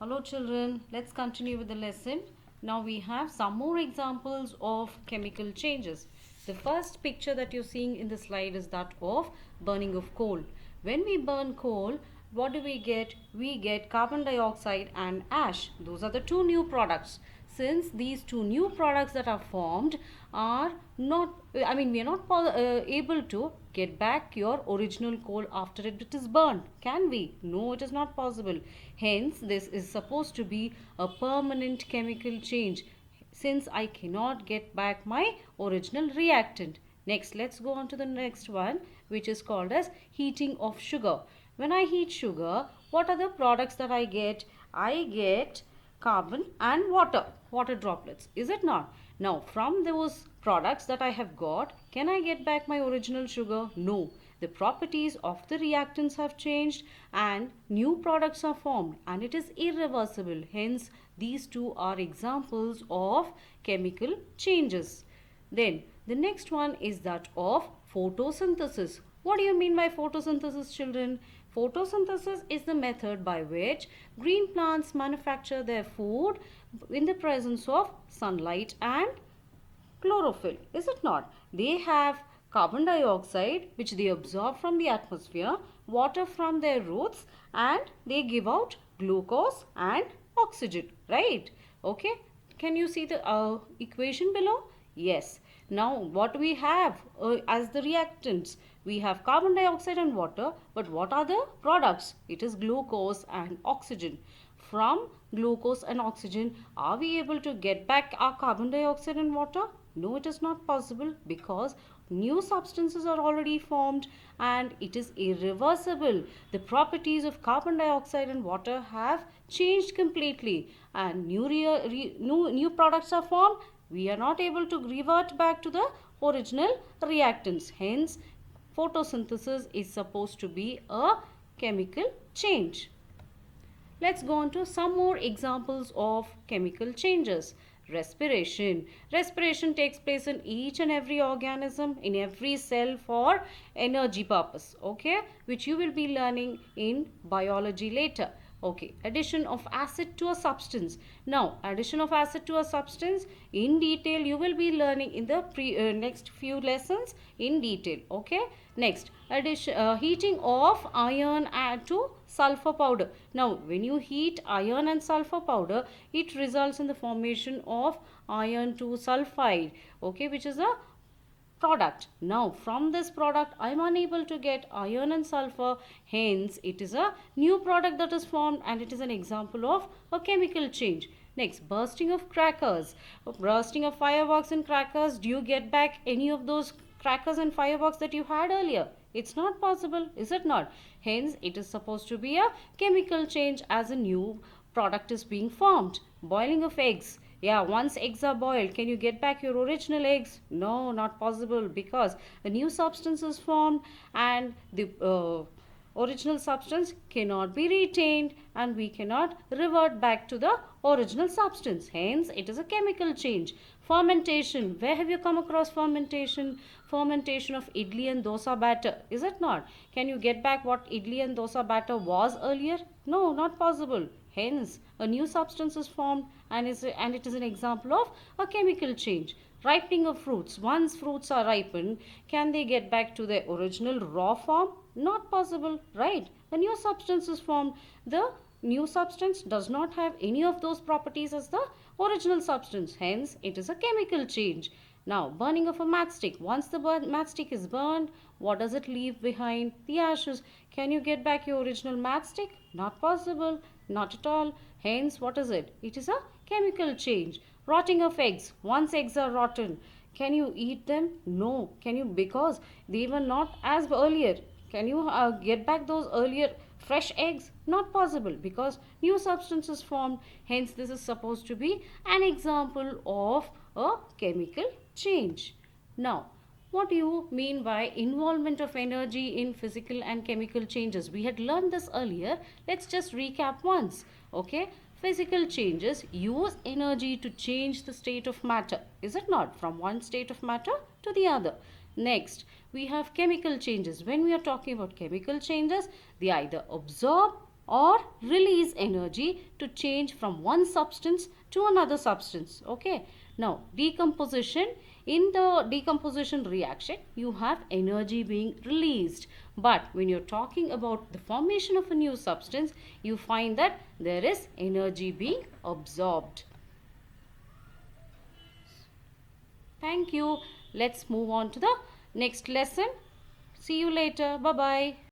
Hello children, let's continue with the lesson. Now we have some more examples of chemical changes. The first picture that you're seeing in the slide is that of burning of coal. When we burn coal, what do we get? We get carbon dioxide and ash. Those are the two new products. Since these two new products that are formed are not, we are not able to get back your original coal after it is burned. Can we? No, it is not possible. Hence, this is supposed to be a permanent chemical change since I cannot get back my original reactant. Next, let's go on to the next one, which is called as heating of sugar. When I heat sugar, what are the products that I get? I get carbon and water droplets, is it not? Now from those products that I have got, can I get back my original sugar? No, the properties of the reactants have changed and new products are formed and it is irreversible. Hence these two are examples of chemical changes. Then the next one is that of photosynthesis. What do you mean by photosynthesis, children? Photosynthesis is the method by which green plants manufacture their food in the presence of sunlight and chlorophyll. Is it not? They have carbon dioxide which they absorb from the atmosphere, water from their roots, and they give out glucose and oxygen. Right? Okay. Can you see the equation below? Yes. Now what we have as the reactants? We have carbon dioxide and water, but what are the products? It is glucose and oxygen. From glucose and oxygen, are we able to get back our carbon dioxide and water? No, it is not possible because new substances are already formed and it is irreversible. The properties of carbon dioxide and water have changed completely and new products are formed. We are not able to revert back to the original reactants. Hence, photosynthesis is supposed to be a chemical change. Let's go on to some more examples of chemical changes. Respiration. Respiration takes place in each and every organism, in every cell for energy purpose, okay, which you will be learning in biology later. Okay, addition of acid to a substance. Now, addition of acid to a substance in detail you will be learning in the next few lessons in detail. Okay, next heating of iron to sulfur powder. Now, when you heat iron and sulfur powder, it results in the formation of iron to sulfide. Okay, which is a product. Now from this product I am unable to get iron and sulfur, hence it is a new product that is formed and it is an example of a chemical change. Next, bursting of crackers. Bursting of fireworks and crackers. Do you get back any of those crackers and fireworks that you had earlier? It's not possible, is it not? Hence it is supposed to be a chemical change as a new product is being formed. Boiling of eggs. Yeah, once eggs are boiled, can you get back your original eggs? No, not possible because a new substance is formed and the original substance cannot be retained and we cannot revert back to the original substance. Hence, it is a chemical change. Fermentation. Where have you come across fermentation? Fermentation of idli and dosa batter. Is it not? Can you get back what idli and dosa batter was earlier? No, not possible. Hence, a new substance is formed and it is an example of a chemical change. Ripening of fruits. Once fruits are ripened, can they get back to their original raw form? Not possible, right? A new substance is formed. The new substance does not have any of those properties as the original substance. Hence, it is a chemical change. Now, burning of a matchstick. Once the matchstick is burned, what does it leave behind? The ashes. Can you get back your original matchstick? Not possible. Not at all. Hence, what is it? It is a chemical change. Rotting of eggs. Once eggs are rotten, can you eat them? No. Can you? Because they were not as earlier. Can you get back those earlier fresh eggs? Not possible because new substance is formed. Hence, this is supposed to be an example of a chemical change. Now, what do you mean by involvement of energy in physical and chemical changes? We had learned this earlier. Let's just recap once. Okay. Physical changes use energy to change the state of matter. Is it not? From one state of matter to the other. Next, we have chemical changes. When we are talking about chemical changes, they either absorb or release energy to change from one substance to another substance. Okay. Now, decomposition. In the decomposition reaction, you have energy being released. But when you're talking about the formation of a new substance, you find that there is energy being absorbed. Thank you. Let's move on to the next lesson. See you later. Bye-bye.